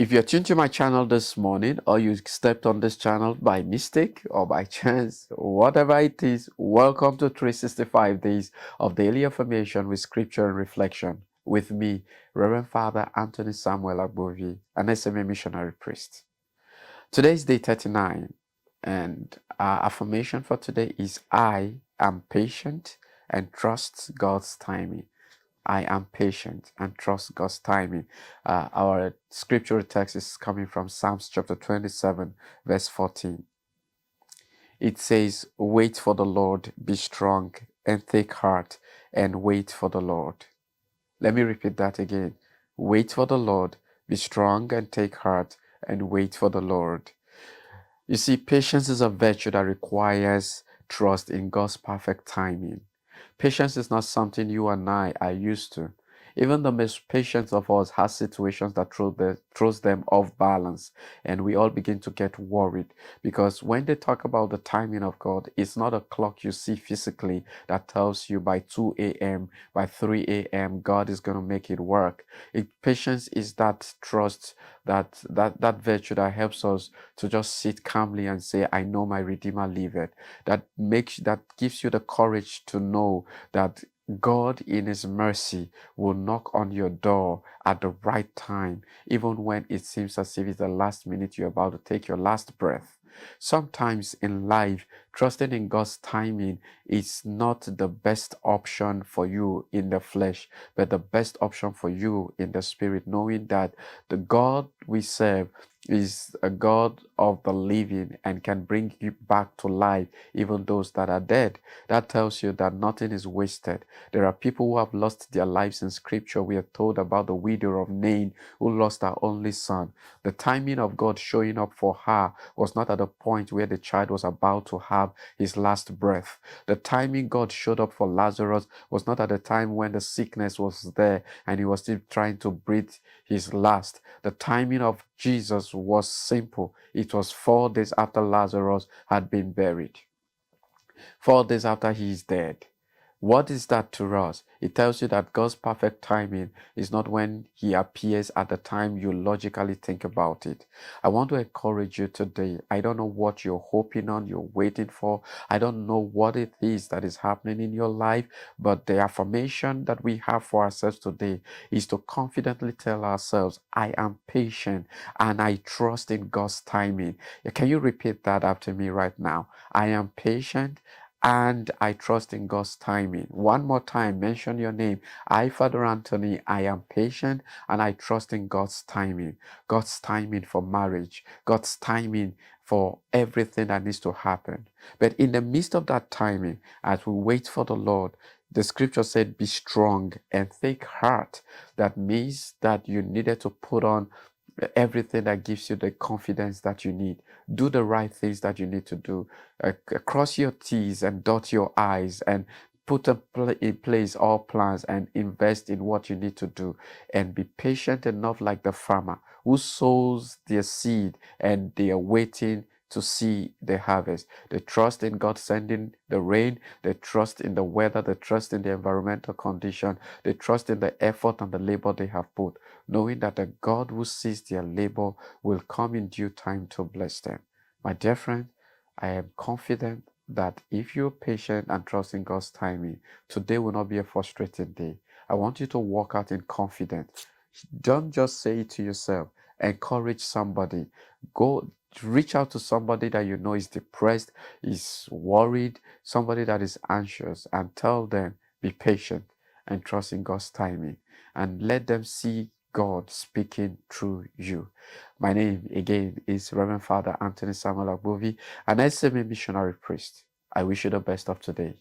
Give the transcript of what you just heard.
If you're tuned to my channel this morning, or you stepped on this channel by mistake or by chance, whatever it is, welcome to 365 Days of Daily Affirmation with Scripture and Reflection with me, Reverend Father Anthony Samuel Agbovi, an S.M.A missionary priest. Today is day 39, and our affirmation for today is I am patient and trust God's timing. I am patient and trust God's timing. Our scriptural text is coming from Psalms chapter 27, verse 14. It says, wait for the Lord, be strong and take heart, and wait for the Lord. Let me repeat that again. Wait for the Lord, be strong and take heart, and wait for the Lord. You see, patience is a virtue that requires trust in God's perfect timing. Patience is not something you and I are used to. Even the most patient of us has situations that throws them off balance, and we all begin to get worried because when they talk about the timing of God, it's not a clock you see physically that tells you by 2 a.m., by 3 a.m., God is going to make it work. Patience is that trust, that virtue that helps us to just sit calmly and say, I know my Redeemer liveth. That gives you the courage to know that God in his mercy will knock on your door at the right time, even when it seems as if it's the last minute you're about to take your last breath. Sometimes in life, trusting in God's timing is not the best option for you in the flesh, but the best option for you in the spirit, knowing that the God we serve is a God of the living and can bring you back to life, even those that are dead. That tells you that nothing is wasted. There are people who have lost their lives in scripture. We are told about the widow of Nain who lost her only son. The timing of God showing up for her was not at the point where the child was about to have his last breath. The timing God showed up for Lazarus was not at the time when the sickness was there and he was still trying to breathe his last. The timing of Jesus was simple. It was 4 days after Lazarus had been buried. 4 days after he is dead. What is that to us? It tells you that God's perfect timing is not when he appears at the time you logically think about it. I want to encourage you today. I don't know what you're hoping on, you're waiting for. I don't know what it is that is happening in your life, but the affirmation that we have for ourselves today is to confidently tell ourselves, I am patient and I trust in God's timing. Can you repeat that after me right now? I am patient and I trust in God's timing. One more time, mention your name. I, Father Anthony, I am patient and I trust in God's timing. God's timing for marriage, God's timing for everything that needs to happen. But in the midst of that timing, as we wait for the Lord, the scripture said, be strong and take heart. That means that you needed to put on everything that gives you the confidence that you need. Do the right things that you need to do. Cross your T's and dot your I's and put in place all plans and invest in what you need to do. And be patient enough like the farmer who sows their seed and they are waiting to see the harvest. They trust in God sending the rain. They trust in the weather. They trust in the environmental condition. They trust in the effort and the labor they have put, knowing that the God who sees their labor will come in due time to bless them. My dear friend, I am confident that if you're patient and trust in God's timing, today will not be a frustrating day. I want you to walk out in confidence. Don't just say it to yourself. Encourage somebody. Go reach out to somebody that you know is depressed, is worried, somebody that is anxious, and tell them, be patient and trust in God's timing, and let them see God speaking through you. My name again is Reverend Father Anthony Samuel Agbovi, an S.M.A missionary priest. I wish you the best of today.